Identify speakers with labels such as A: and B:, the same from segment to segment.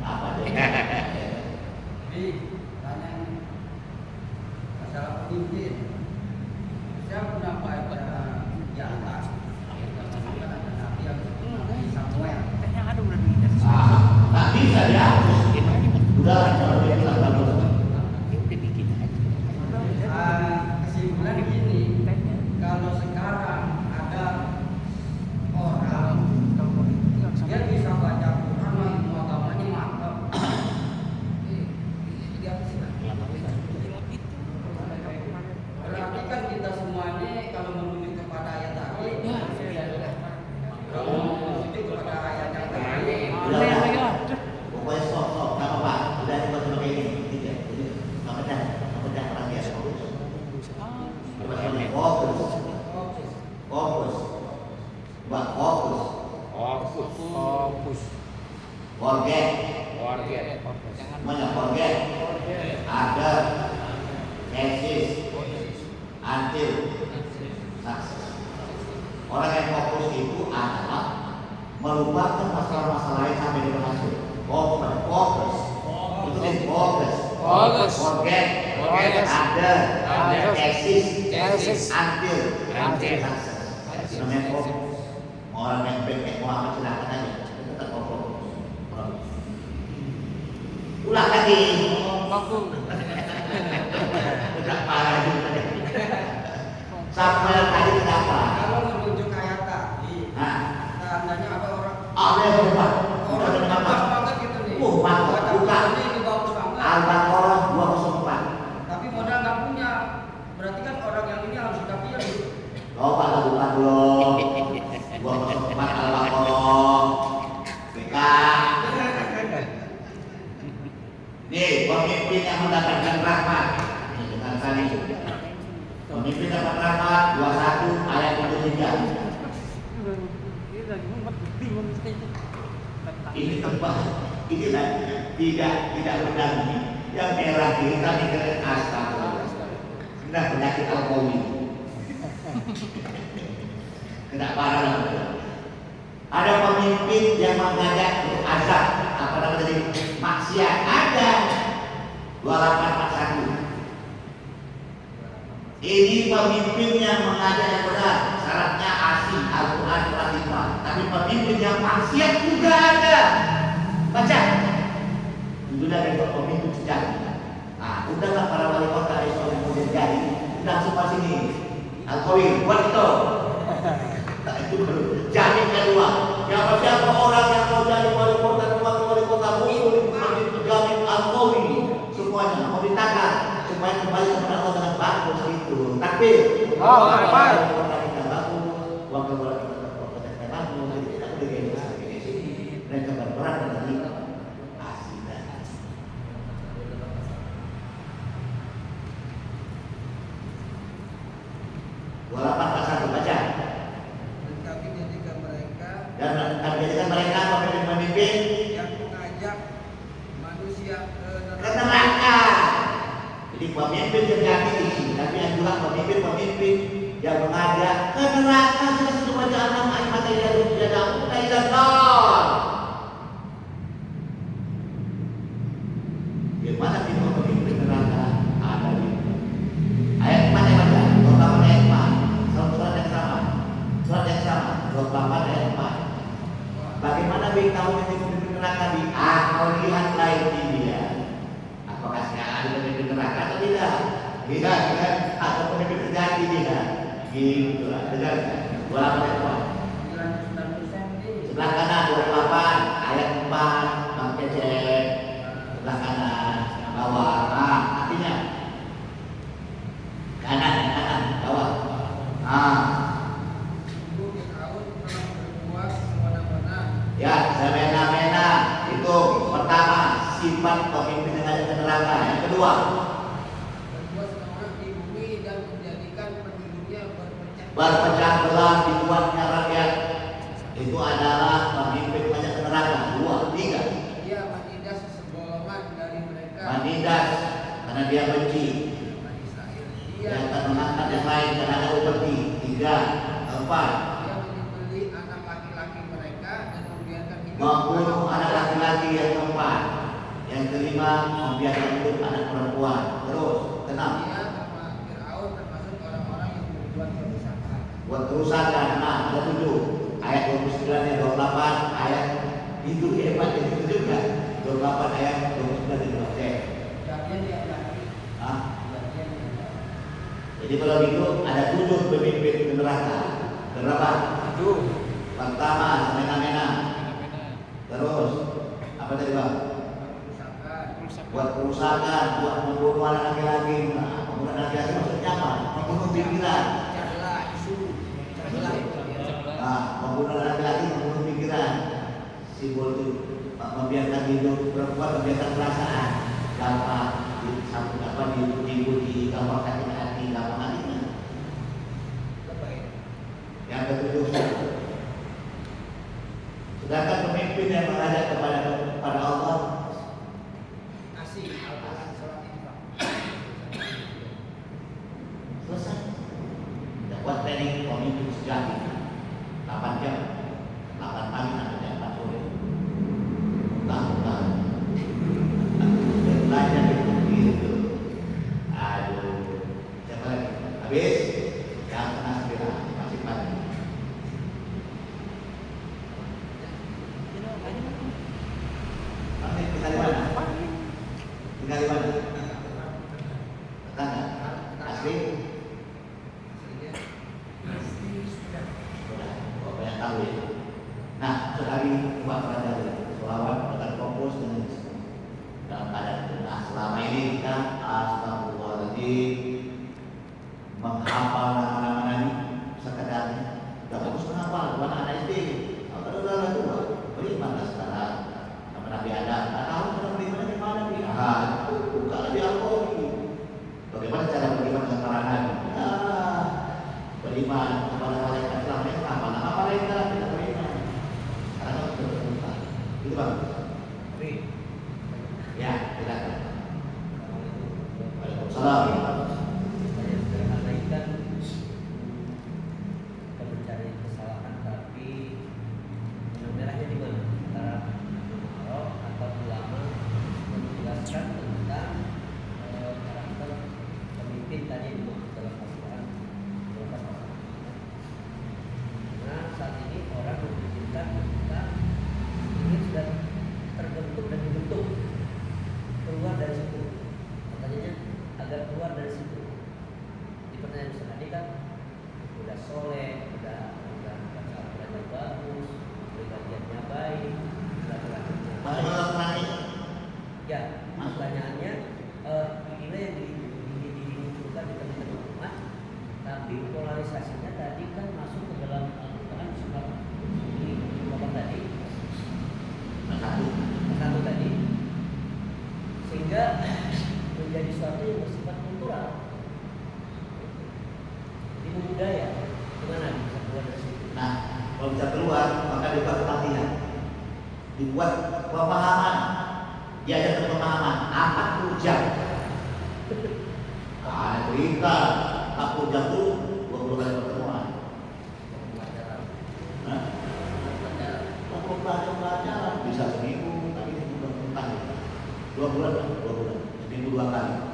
A: apa deh.
B: Jadi tanya masalah pemimpin. Saya pernah baca di atas. Kan ada nabi yang Samuel.
A: Nggak bisa dihapus. Udah kalau dia bilang bagus.
B: Kesimpulan gini, kalau sekarang ada orang dia bisa baca Quran, ilmu agamanya mantap. Berarti kan kita semuanya kalau menuju kepada ayat tadi, kalau menuju kepada ayat yang tadi,
A: Pokoknya stop, nggak apa-apa. Udah dibuat sebagai ini, tidak. Jadi nggak pecah perhatian. Fokus. Buat fokus. Forget. Semuanya forget. Ada. Exist. Until. Success. Orang yang fokus itu adalah melupakan masalah-masalah lain sampai dia berhasil. Fokus. Itu fokus. Forget. Ada. Exist. Until. Success. Namanya fokus. Orang yang baik Muhammad silakan aja. Tetap fokus. Ulang lagi. Udah parah juga. Samuel tadi kenapa?
B: kalau menuju ke ayat tadi, tandanya ada orang
A: Ada yang berubah.
B: orang yang bagus banget gitu nih.
A: Mantap.
B: Baca
A: Bukan.
B: ini bagus banget.
A: Al-Baqarah 204.
B: Tapi modal nggak punya. Berarti kan orang yang ini harus kita pilih.
A: Oh, Pak, bukan belum. 204 Al-Baqarah. Nih, pemimpin yang mendapatkan rahmat. Ini dengan kali. Pemimpin dapat rahmat 21 ayat 23. Ini tebal. Ini tidak benar ini. Yang merah kita mikirin astagfirullah. Sudah penyakit alkohol. Kena parah lah. Ada pemimpin yang mengajak azab, apa namanya tadi, maksiat. Ada 2841. Ini pemimpin yang mengajak yang benar, syaratnya asing, Al-Quran surat 5. Tapi pemimpin yang maksiat juga ada. Baca. Sudah ada pemimpin sejati. Nah, udahlah para wali kota Islam yang kemudian jadi, udah semua sini. Al-Qawi, buat itu. Nah, itu baru. Jadi kedua, siapa orang yang mau jadi wali kota dan wakil wali kota muslim, menjadi Al-Qawi, semuanya mau ditangkap supaya kembali kepada Allah dengan bagus itu. Tapi wali kota kita bagus, wakil wali kota kita bagus, jadi tidak boleh kayak sini. Mereka berperan menjadi asinan. Walaupun pasal baca.
B: Dan kami jadikan
A: mereka pemimpin
B: yang mengajak manusia
A: ke neraka. Jadi pemimpin sejati ini, tapi yang juga pemimpin yang mengajak ke neraka. Kita sudah baca alam ayat gimana kita pemimpin neraka? Ada di ayat 4 yang baca, 28 ayat 4. Surat yang sama, 28 ayat 4. Bagaimana tahu pemimpin neraka di lihat lain di dia? Apakah sekarang ada pemimpin neraka atau tidak? Tidak, kan? Atau pemimpin sejati tidak? Gitu lah, dengar kan? 28 ayat 4. Sebelah kanan 28 ayat 4, Bang Cecep. Sebelah kanan, bawah. Artinya kanan, bawah. Ya, semena-mena itu pertama sifat pemimpin yang ada di neraka. Yang kedua,
B: sekarang di bumi dan menjadikan penduduknya
A: berpecah belah dibuatnya rakyat. Itu adalah pemimpin banyak neraka. 2, 3.
B: Dia menindas segolongan dari mereka.
A: Menindas karena dia benci. Dia akan mengangkat yang lain karena ada upeti. 3, 4.
B: Dia menyembelih anak laki-laki mereka dan membiarkan hidup.
A: Membunuh anak laki-laki yang keempat. membiarkan hidup anak perempuan. Terus, kenapa?
B: Dia sama Firaun termasuk orang-orang yang membuat kerusakan.
A: Buat kerusakan. Nah, ada 7 ayat 29 dan 28 ayat itu hebat itu juga. 28 ayat 29 dan 28.
B: Bagian dia lagi.
A: Ah,
B: Bagian dia.
A: jadi kalau gitu ada 7 pemimpin neraka. Berapa?
B: 7.
A: Pertama, semena-mena. Terus, apa tadi bang?
B: Kerusakan.
A: Buat kerusakan, buat membunuh anak laki-laki. Nah, membunuh anak laki-laki maksudnya apa? Membunuh pikiran.
B: Celah isu. Celah itu dia.
A: Nah, membunuh anak laki-laki, membunuh pikiran. Simbol itu membiarkan hidup perempuan, membiarkan perasaan. Gampang, di gampang sakit hati, gampang hatinya.
B: Lebay.
A: Yang ketujuh, sedangkan pemimpin yang mengajak kepada Allah
B: Asih. Al-Quran surat Infak.
A: selesai. Dapat training pemimpin sejati 8 jam, 8 pagi sampai jam 4 sore. Bukan. Belajar gitu. Aduh, siapa lagi? Habis, yang pernah segera masih pagi. Nanti tinggal di mana? Tinggal di mana? Tetangga? Asli? Sudah, banyak tahu ya. Nah, sekali buat pelajaran selawat dengan fokus dengan dalam keadaan itu. Nah, selama ini kita astagfirullahaladzim menghafal nama-nama Nabi sekedarnya. Gak bagus menghafal, bukan anak SD. Kalau udah tua, beriman sekarang sama Nabi Adam. Gak tahu cara beriman di mana nih? Buka lagi Al-Qur'an. Bagaimana cara beriman dengan para Nabi? Beriman kepada malaikat selama ini apa? Nama malaikat kita beriman. Karena kita sudah berbuka. Itu bagus. Ya, silakan. Waalaikumsalam.
C: Saya sederhanaikan kita mencari kesalahan, tapi benang merahnya di mana? Antara Umaro atau ulama yang menjelaskan tentang karakter pemimpin tadi yang dimaksud dalam Al-Quran. Nah, saat ini orang memikirkan tentang ini sudah terbentuk dan dibentuk keluar dari situ, makanya agar keluar dari situ. Di pertanyaan tadi kan udah soleh, udah baca Al-Quran bagus, pribadiannya baik, laki-lakinya baik. Ya, pertanyaannya inilah yang dimunculkan di tengah-tengah umat, tapi polarisasinya tadi kan masuk ke dalam Al-Quran surat ini apa tadi? Satu tadi, sehingga menjadi sesuatu yang bersifat kultural, jadi budaya. Gimana bisa keluar dari situ?
A: Nah, kalau bisa keluar, maka dibuat pelatihan, dibuat pemahaman, diajarkan pemahaman. 40 jam. Ada cerita 40 jam itu 20 kali pertemuan. Nah, pelajaran bisa seminggu, tapi ini bukan mentah. 2 bulan lah, 2 bulan. Seminggu 2 kali.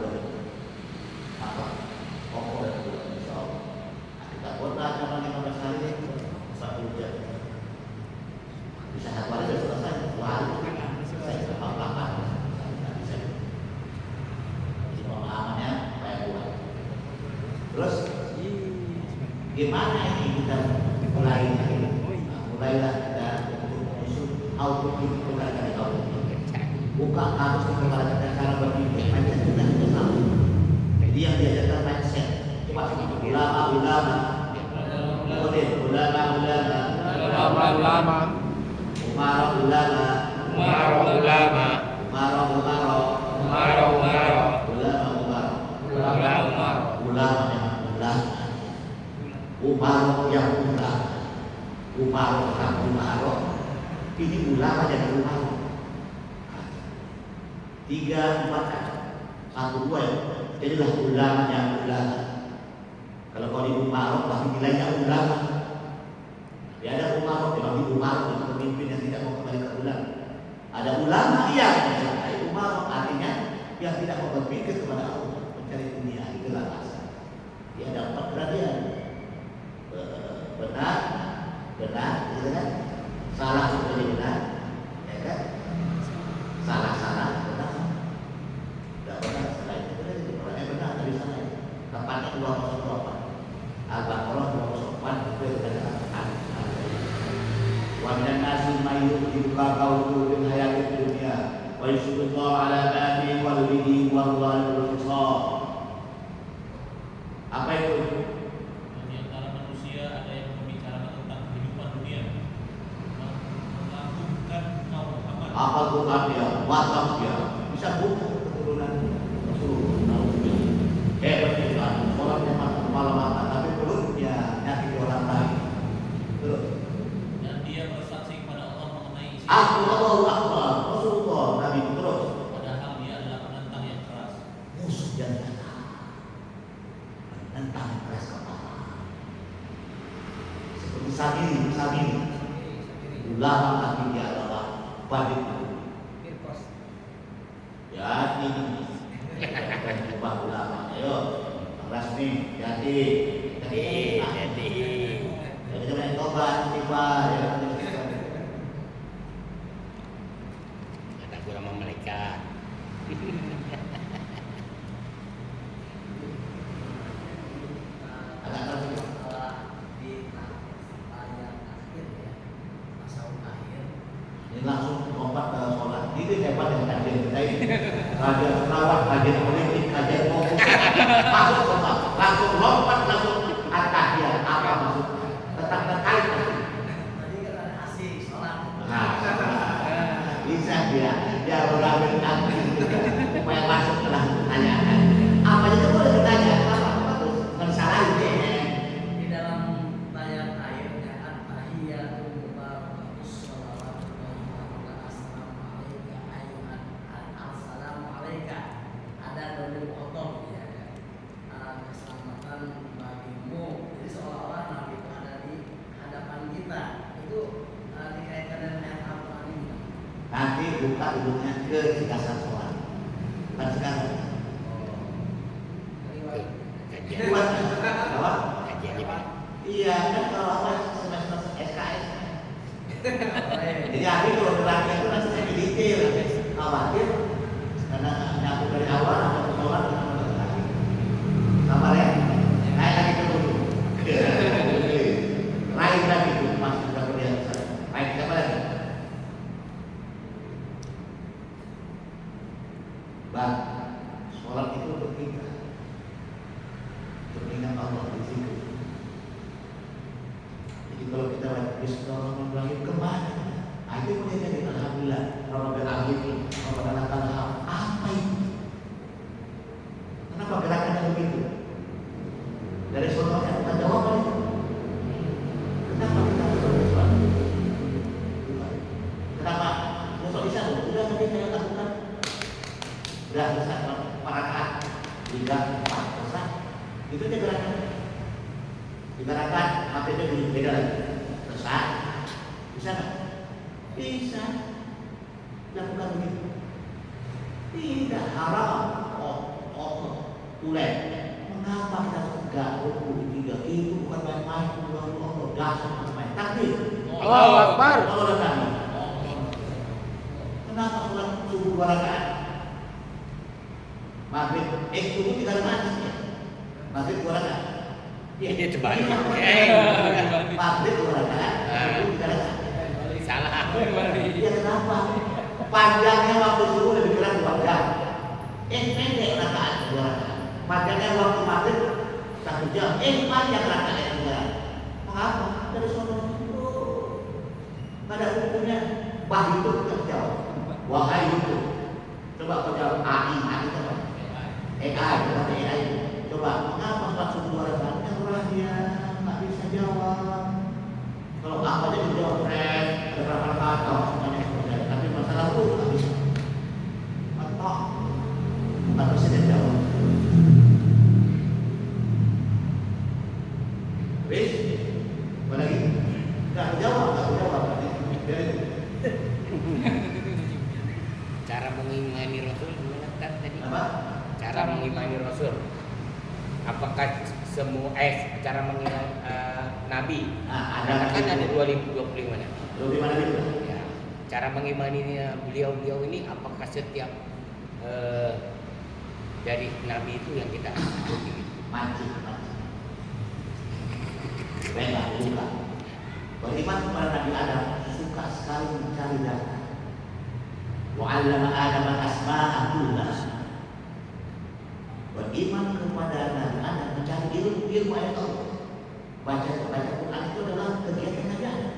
A: Apa? Pokok dan bulan insya Allah. Nah, kita buat cuma 15 hari, 40 jam. Bisa 1 hari sudah selesai. 2 hari selesai. 48. Bisa. Jadi pemahamannya kayak buat. Terus gimana ini kita mulai? Mulailah kita auto bukan dari auto. Buka harus kita cara berpikir mindset kita sudah sama. Jadi yang diajarkan mindset. Coba ulama. Kemudian ulama. Umar yang Umar. Ini ulama jadi ulama. 3, 4 kan? 1, 2 ya. Jadilah ulama yang ulama. Kalau kau di Umar pasti nilainya ulama. Ya ada Umar, memang di Umar itu pemimpin yang tidak mau kembali ke ulama. Ada ulama iya, Umar artinya yang tidak mau berpikir kepada Allah, mencari dunia, itulah alasan. Dia dapat perhatian. Benar, gitu kan? Salah menjadi benar, ya kan? Salah, benar. Tidak benar, salah itu benar. Orangnya benar, tapi salah. Tepatnya 208. Al-Baqarah 208 itu yang wa minan nasi may yu'jibuka qawluhu fil hayatid dunya wa yusbitu ala ma fi qalbihi wallahu al-hisab. Apa itu?
D: Di antara manusia ada yang membicarakan tentang kehidupan dunia, melakukan kaum Muhammad.
A: Apa Quran dia? WhatsApp dia? Bisa buka keturunan Rasulullah. Hebat Quran. Orangnya malam-malam, tapi perutnya nyakiti orang lain. Terus.
D: Dan dia bersaksi kepada Allah mengenai isi.
A: Allahu Akbar. Rasulullah Nabi terus.
D: Padahal dia adalah penentang yang keras.
A: Musuh yang nyata. Menentang keras kepala. Seperti Sabini. Ulama tapi dia adalah badut. Ya ini. Bukan ubah ulama. Ayo. Rasmi, jadi. Jadi jangan tobat, istighfar, ya.
E: Kata gua sama mereka.
A: Agak terus.
C: Di ayat akhir ya, tasawuf akhir.
A: Ini langsung lompat ke sholat. Ini hebat yang kajian kita ini. Kajian perawat, kajian politik, kajian fokus. Masuk sholat, langsung lompat, langsung at-tahiyat. Apa maksudnya? Tetap terkait pasti.
C: Tadi kan ada asik sholat.
A: Nah, bisa dia mengambil takdir juga supaya masuk ke dalam pertanyaan. Apa itu boleh ditanya? Apa terus? Masalah itu ya.
C: Di dalam ayat akhirnya at-tahiyatu mubarakatus shalawatu wa assalamu alayka ayyuhan assalamu alayka. Ada dalil otot ya. Keselamatan bagimu. Jadi seolah-olah Nabi itu ada di hadapan kita. Itu dikaitkan dengan ayat Al-Quran ini.
A: Nanti buka hidungnya ke cikasan sholat. Bukan sekarang.
E: Kajian.
A: Buat apa?
E: Kajian apa?
A: Iya kan kalau apa semester SKS. Jadi aku kalau geraknya itu nanti saya detail. Khawatir karena aku dari awal aku sholat lagi. Sabar ya. Naik lagi ke dulu. Raih lagi itu masih sudah berlian. Baik siapa lagi? Bang, sholat itu untuk kita. Untuk ingat Allah di situ. Jadi kalau kita lagi Bismillahirrahmanirrahim kemana? Nah, itu boleh jadi alhamdulillah. Rabbil alamin, Rabbana lakal hamd. Apa itu? Kenapa gerakannya begitu? Dari sholatnya kita jawaban itu. Kenapa kita harus sholat? Kenapa? Besok bisa loh. Udah nanti saya lakukan. Udah selesai parakat 3, 4 selesai. Itu aja gerakannya. Digerakan, HP-nya beda lagi. Selesai. Bisa nggak? Bisa. Lakukan begitu. Tidak haram. Tulen. Mengapa kita tegak ruku tiga? Itu bukan main-main. Allah dasar main. Takbir.
E: Allahu Akbar.
A: Allah dan kenapa sholat subuh 2 rakaat? Maghrib, subuh 3 rakaat. Maghrib 2 rakaat.
E: Iya terbalik.
A: Maghrib 2 rakaat, subuh 3 rakaat.
E: Salah.
A: Iya kenapa? Panjangnya waktu subuh lebih kurang 2 jam. Pendek rakaat 2 rakaat. Panjangnya waktu maghrib 1 jam. Panjang rakaat 2 rakaat. Mengapa? Dari sholat itu nggak ada hukumnya. Bah itu kita jawab. Wahai itu. Coba kau jawab AI coba. AI. Coba mengapa sholat subuh 2 rakaat? Dia nggak bisa jawab. Kalau apa aja dijawab ada berapa kata semuanya semuanya. Tapi masalah itu nggak bisa. Atau nggak bisa dia jawab. Wis, apa lagi? Nggak jawab.
E: Cara cara mengimani Rasul gimana tadi?
A: Apa?
E: Cara mengimani Rasul. Apakah semua cara mengimani Nabi?
A: Nah,
E: Kan ada 2025 nya.
A: Lu di mana itu?
E: Ya, cara mengimani beliau-beliau ini apakah setiap dari Nabi itu yang kita ikuti?
A: Mancing. Baiklah, buka. Beriman kepada Nabi Adam suka sekali mencari data. Wa'allama Adam al-asma'a kullaha. Beriman kepada Nabi Adam mencari ilmu ayat Allah. Baca Quran itu adalah kegiatan Nabi Adam.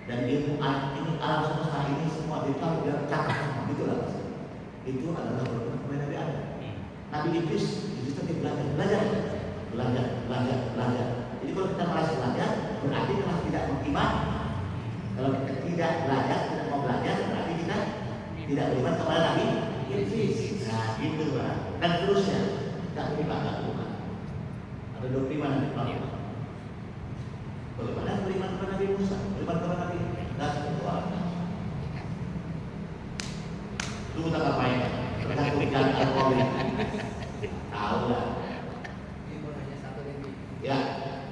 A: Dan ilmu ini alam semesta ini semua ditahu dia cakap semua gitulah. Itu adalah beriman kepada Nabi Adam. Nabi Idris tetap belajar. Jadi kalau kita merasa belajar, berarti kita tidak beriman. Kalau kita tidak belajar, tidak mau belajar, berarti kita tidak beriman kepada Nabi Idris. Nah, gitu lah. Dan terusnya, tidak beriman. Ada 25 Nabi Muhammad. Beriman kepada Nabi Musa, beriman kepada Nabi dan semuanya. Tunggu tak ngapain? Kita berikan al-Qawi. Tahu lah.
B: Ini mau nanya satu lagi.
A: Ya.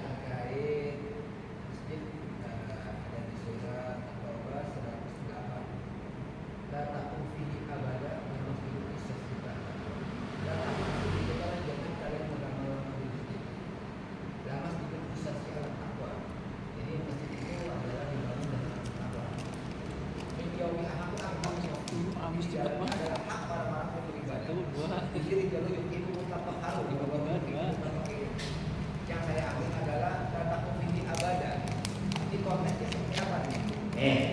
B: Terkait masjid ada di surat At-Taubah 108. La taqum fihi abada wa masjidu istisqa. La taqum fihi abada, jangan kalian mengamalkan di masjid. La masjidu istisqa al-taqwa. Jadi masjid itu adalah dibangun dengan takwa. Yaumi ahadu akbar waktu amis adalah hak para beribadah. Di sini kalau itu mutlak harus di bawah yang saya ambil adalah data komisi abada. Ini konteksnya seperti apa nih?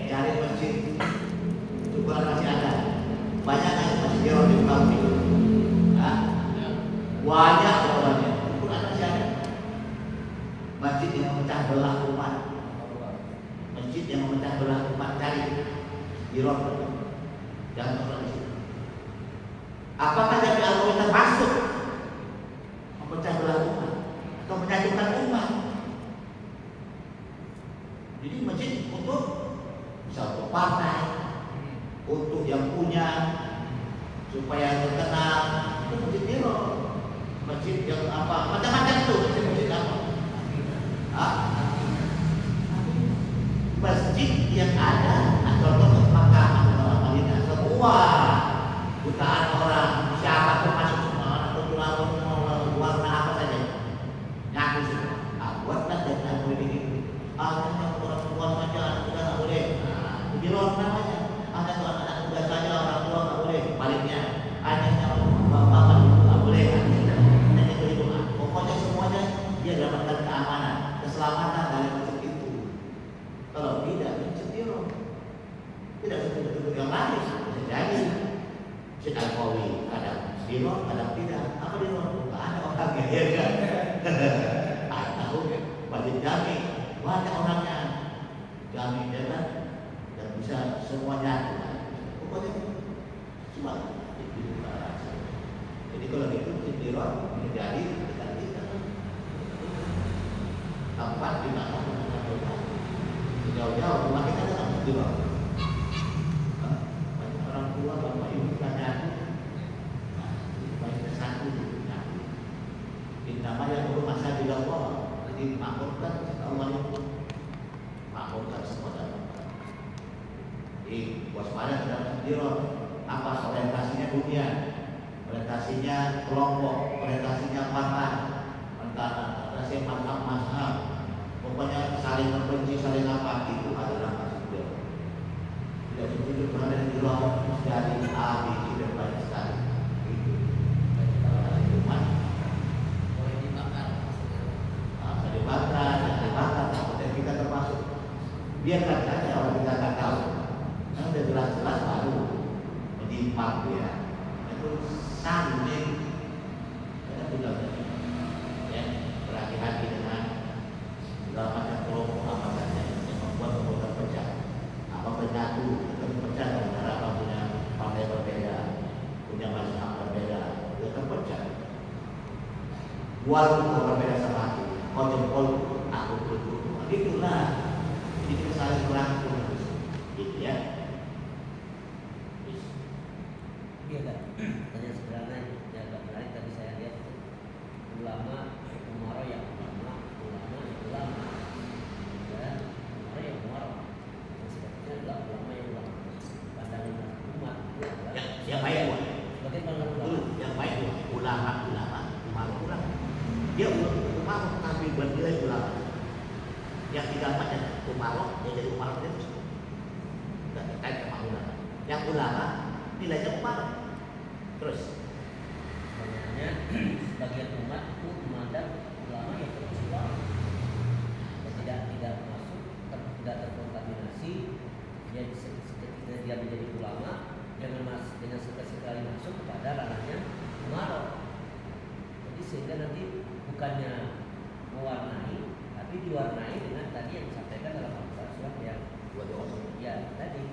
A: Cari masjid itu bukan masih ada. Banyak kan masjid yang di Bangli. Banyak orangnya. Bukan masih ada. Masjid yang memecah belah umat. Masjid yang memecah belah umat, cari di Rob. Jangan nongkrong di situ. Apakah Nabi Allah termasuk memecah belah umat atau menyatukan umat? Jadi masjid untuk bisa untuk partai, untuk yang punya, supaya terkenal, itu masjid biro, masjid yang apa, macam-macam tuh masjid apa? Masjid yang ada contoh makanan orang Madinah semua jutaan orang, siapa termasuk semua orang warna apa saja ngaku semua. Buatlah dan boleh begini. Ada orang tua saja, anak muda nggak boleh. Biro namanya. Ada tuh anak muda saja, orang tua nggak boleh. Baliknya ada yang bapak nggak boleh. Dan itu. Pokoknya semuanya dia dapatkan keamanan, keselamatan dari masjid itu. Kalau tidak, masjid biro tidak seperti yang lain bisa jadi. Masjid Al-Qawi kadang biro, kadang tidak. Apa biro? Nggak ada orangnya ya kan? Tahu masjid Jami banyak orangnya. Jami ya kan? Dan bisa semuanya. Pokoknya cuma itu. Jadi kalau gitu masjid biro menjadi dekat kita. Tempat di mana jauh-jauh rumah kita ada masjid biro. Orang tua bapak ibu tanya banyak satu namanya dulu masa di Allah jadi makmurkan Allah itu makmurkan semua dalam jadi waspada terhadap diri apa orientasinya dunia, orientasinya kelompok, orientasinya partai, orientasi mazhab, pokoknya saling membenci, saling apa itu adalah masjid. Tidak setuju berada di luar dari A, B, C dan banyak sekali. Itu. Umat.
B: Boleh dibakar maksudnya.
A: Dibakar, dan kita termasuk. Biarkan saja orang kita tak tahu. Yang sudah jelas-jelas baru menyimpang dia. Itu saling. Kita sudah ya berhati-hati dengan segala macam kelompok apa saja yang membuat kelompok pecah. Apa penyatu, kita pecah antara apa punya partai berbeda, punya mazhab berbeda, kita pecah. Walaupun berbeda sama aku, kau jempol, aku tutup. Itulah, jadi kita saling merangkul, gitu ya.
C: Iya kan? Pertanyaan sederhana yang agak menarik tadi saya lihat itu ulama umaro yang ulama yang ulama dan umaro yang umaro. Yang sebenarnya adalah ulama yang ulama. Pandangan umat itu adalah
A: Yang baik buat.
C: sebagai pandangan ulama.
A: Dulu yang baik buat ulama, ulama. Dia ulama tapi bernilai ulama. Yang tidak macam umaro, dia jadi umaro dia terus. Tidak terkait sama ulama. Yang ulama nilainya umaro. Terus
C: Sebenarnya sebagian umat itu memandang ulama yang terus ulama dan tidak masuk tidak terkontaminasi dia ketika dia menjadi ulama dengan sekali masuk kepada ranahnya umaro. Jadi sehingga nanti bukannya mewarnai tapi diwarnai dengan tadi yang disampaikan dalam Al-Quran surat yang ya tadi.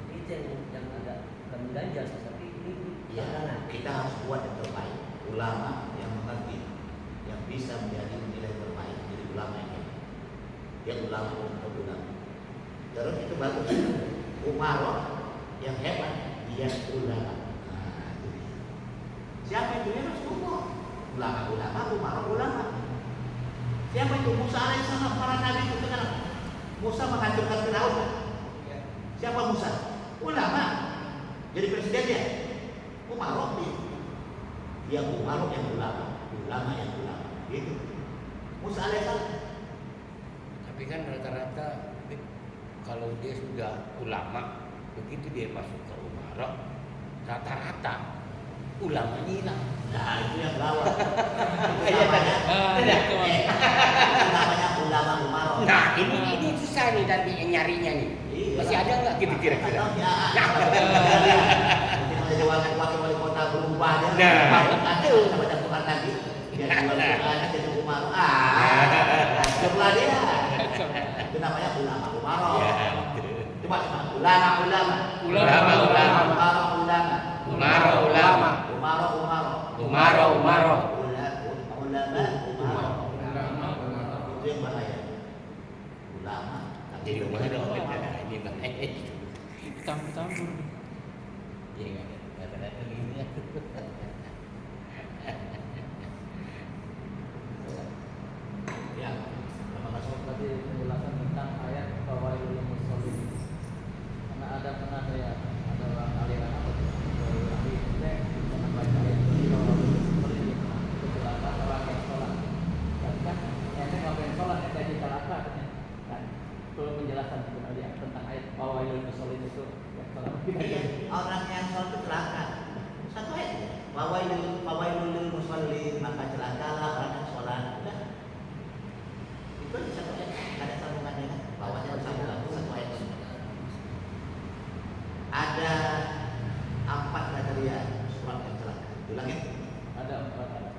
C: Jadi itu yang agak mengganjal seperti ini.
A: ya, kita harus buat yang terbaik. Ulama yang mengerti, yang bisa menjadi nilai terbaik, jadi ulama yang hebat. Dia ulama untuk ulama. Terus itu bagus. Umaro yang hebat, dia ulama. Nah, itu dia. Siapa itu yang harus umur? Ulama, umaro, ulama. Siapa itu? Musa alaihissalam, para nabi itu kan. Musa menghancurkan Firaun. Siapa Musa? Ulama. Jadi presiden dia. Umaro dia umaro yang ulama yang ulama. Gitu. Musa alaihissalam.
E: Tapi kan rata-rata kalau dia sudah ulama, begitu dia masuk ke umara, rata-rata ulamanya hilang.
A: Nah itu yang lawan. Itu namanya ulama umaro.
E: Nah ini susah nih tadi nyarinya nih.
A: Iya.
E: Masih ada nggak gitu kira-kira?
A: Jadi wakil wali kota berubah dia.
E: Nah,
A: itu baca Quran tadi. Dia jual Quran jadi umaro. Sebelah dia. Itu namanya ulama umaro. Coba ulama. Ulama. Itu yang bahaya. Ulama.
E: Jadi rumah dong. Ini bahaya.
D: Campur-campur.
E: Jadi nggak ada begini.
A: Ya. Terima kasih.
B: Tadi penjelasan tentang ayat fawailul lil musallin. Karena pernah saya ada orang aliran apa tuh? Ahli teh pernah baca ayat ini fawailul lil musallin. Itu celaka orang yang sholat. Tapi kan ente ngapain sholat ente aja celaka katanya. Kan kalau penjelasan tentang ayat fawailul lil musallin itu ya sholat.
A: Iya, orang yang sholat itu celaka. Satu ayat. Fawailul lil musallin, maka celakalah orang yang sholat. Udah. Itu aja satu ayat. Ada sambungannya kan? Bawahnya sambungan satu ayat. Ada 4 kriteria sholat yang celaka. Ulangin.
B: Ada 4 ayat.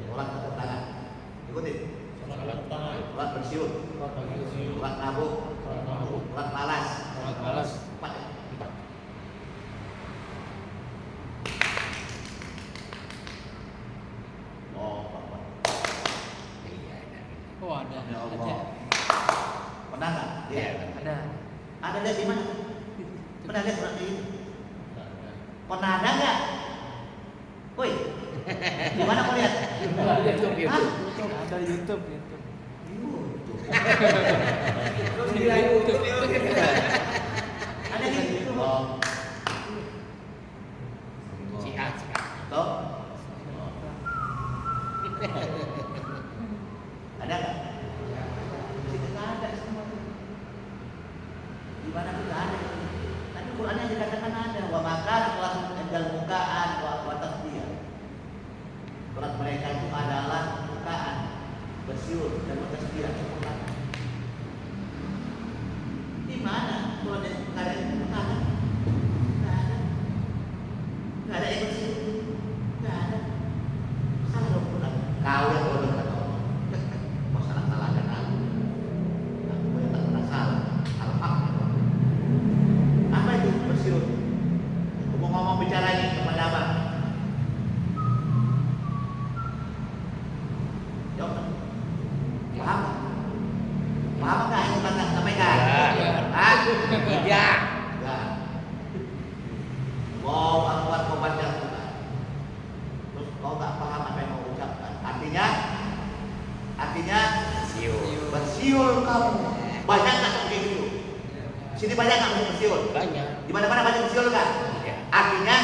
A: Sholat tepuk tangan. Ikutin.
D: Sholat tangan.
A: Sholat bersiul. Sholat nabuk. Sholat malas.
D: Malas.
A: 4 ya? Oh, Bapak.
E: Iya, ada.
D: Oh ada.
A: Ya Allah. Pernah nggak?
E: Iya,
D: Ada.
A: Ada lihat di mana? Pernah lihat surat ini? Pernah ada nggak? Woi, di mana kau lihat?
E: YouTube,
A: Hah?
E: YouTube.
D: Ada YouTube.
A: Ada di situ.
E: Si A.
A: Toh? Ada nggak? Di situ nggak ada semua. Di mana pun nggak ada. Tapi Qurannya dikatakan ada. Wa makan telah menjal mukaan wa tasbih. Surat mereka itu adalah mukaan, bersiul dan bertasbih. Di mana surat yang nggak ada mukaan? Nggak ada. Nggak ada yang bersiul. Nggak ada. Salah dong Quran. Kau yang bodoh kata Allah. Kau salah-salahkan aku. Aku yang tak pernah salah. Al-Haq. Apa itu bersiul? Aku mau ngomong bicara ini kepada apa? Jawab. Paham? kamu. Banyak nggak seperti itu? Sini banyak nggak museum?
E: Banyak.
A: Di mana-mana banyak museum kan?
E: Ya.
A: Artinya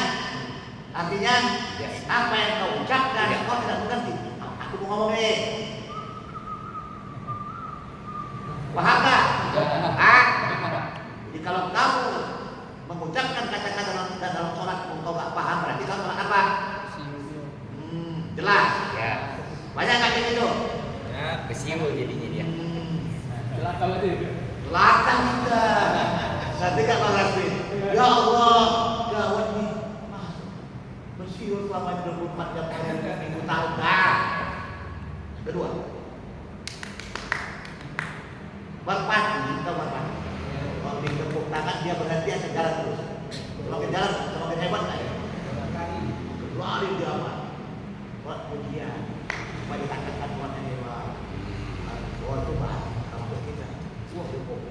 E: Ya.
A: apa yang kau ucapkan
E: Ya.
A: kau tidak mengerti. Aku mau ngomong nih. Paham nggak? Jadi kalau kamu mengucapkan kata-kata dalam sholat kau nggak paham, berarti kau sholat apa? Jelas.
E: Ya.
A: Banyak nggak kayak gitu?
E: Nah, besiul jadinya dia.
B: Celaka berarti.
A: Laka kita. Nanti kan Bang Rasmin. Ya Allah, gawat nih. Mas, bersiul selama 24 jam minggu tahun. Nah. Kedua. Merpati, kita merpati. Kalau ditepuk tangan dia berhenti akan jalan terus. Semakin jalan, semakin hebat kan? Lari dia apa? Buat ujian. Supaya dikatakan Tuhan yang hebat. Oh itu bahas. Kalau kita,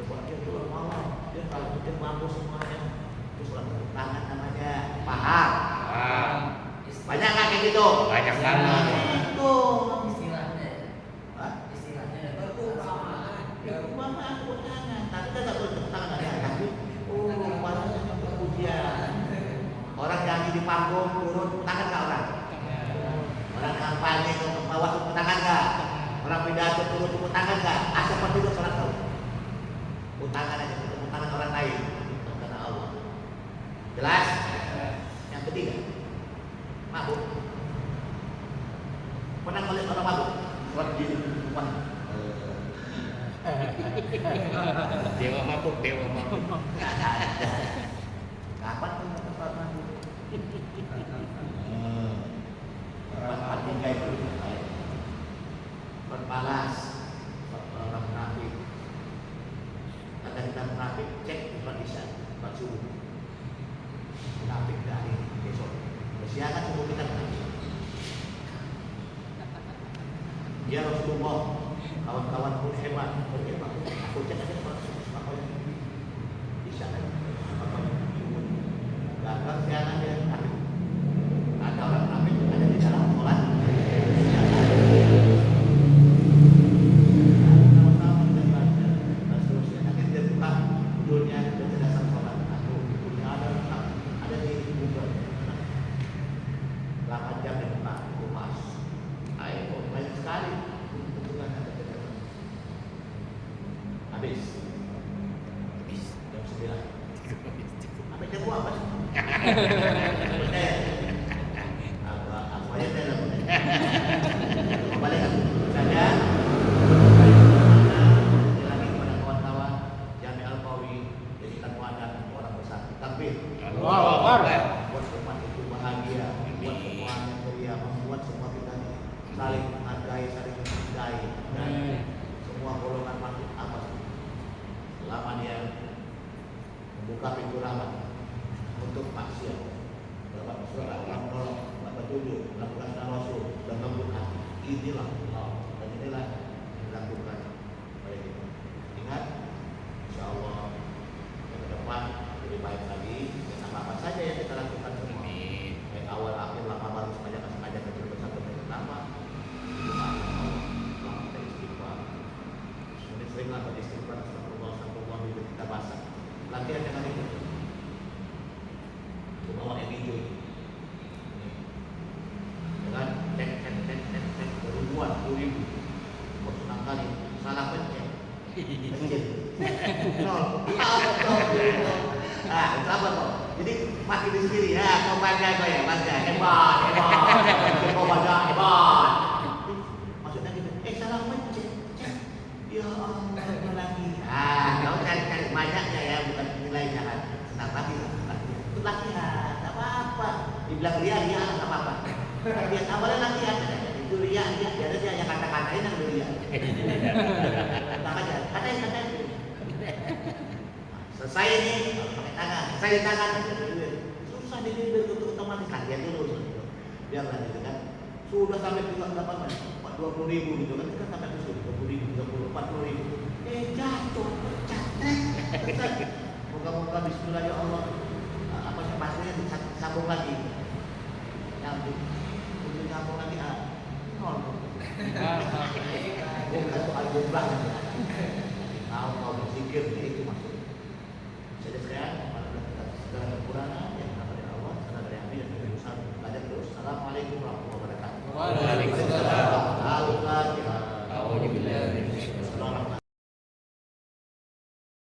A: wah dia keluar malam. Dia kalau kita mampu semuanya. Terus orang tepuk tangan namanya. Paham? Banyak nggak kayak gitu?
E: Banyak banget.
A: Itu.
B: Istilahnya.
A: Hah?
B: Istilahnya.
A: Ya, mama aku tangan. Tapi kan nggak boleh tepuk tangan ada. Oh, malamnya untuk ujian. Orang yang di panggung turun tepuk tangan nggak orang? Orang kampanye ke bawah tepuk tangan nggak? Orang pidato turun tepuk tangan nggak? Seperti itu sholat tahu. Tepuk tangan aja, tepuk tangan orang lain. Karena Allah. Jelas? Yang ketiga, mabuk. Pernah melihat orang mabuk? Sholat di rumah.
E: Dewa mabuk.
A: Kapan tuh sholat mabuk? Mati kayak itu. Berbalas orang munafik. Kata kita munafik, cek di lisan, subuh. Munafik dari besok. Kesiangan subuh kita munafik. Ya Rasulullah, kawan-kawan pun hebat. Aku cek aja apa yang bisa kan? Apa yang gagal siangan dia munafik. Ada orang munafik ada di dalam sholat. Habis jam 9. Apa jam apa sih? Aku aja dalam. Kembali aku saja. Lagi kepada kawan-kawan Jami Al-Qawi jadikan wadah orang besar. Takbir.
E: Allahu Akbar.
A: Buat umat itu bahagia, buat semuanya ceria, membuat semua kita saling menghargai, saling mencintai dan semua golongan makhluk apa selama dia membuka pintu rahmat untuk maksiat, dapat suara, menolong, dapat tujuh, melakukan rasul dan lembut hati. Inilah dan inilah yang dilakukan oleh kita. Ingat, insya Allah ke depan lebih baik lagi. Dan apa saja yang kita lakukan semua. Baik awal akhir lama baru sengaja kecil besar pertama. Kita istighfar. Seringlah beristighfar. Astagfirullah kita basah. Latihan dengan itu. Bawa yang hijau ini. Dengan tek ribuan, 10.000. Kau senang kali salah pencet. Pencet. Nol. Itu apa kok? Jadi makin di sendiri ya. Kau bangga kau ya, bangga. Hebat. Kau bangga hebat. Maksudnya gitu. Salah pencet. Ya Allah, lagi. Kau cari banyaknya ya, bukan nilainya kan. Senang lagi. Itu latihan, tak apa-apa. Dibilang ria, tak apa-apa. Latihan awalnya latihan. Itu ria, dia yang kata-katain yang ria. Makanya, katain. Selesai ini, pakai tangan. Selesai tangan. Susah di bibir untuk otomatis latihan dulu. Biarlah gitu kan. Sudah sampai 28 menit. 20.000 gitu kan, kita sampai ke 20.000, 30, 40.000. Jatuh, pecah. Moga-moga bismillah ya Allah. Apa sih pastinya disambung lagi. Yang disambung lagi nol. Bukan soal jumlah. kau berzikir, itu maksudnya. Jadi sekalian, segala kekurangan yang ada dari Allah, segala dari Nabi dan dari Ustaz. Belajar terus. Assalamualaikum warahmatullahi wabarakatuh.
D: Waalaikumsalam.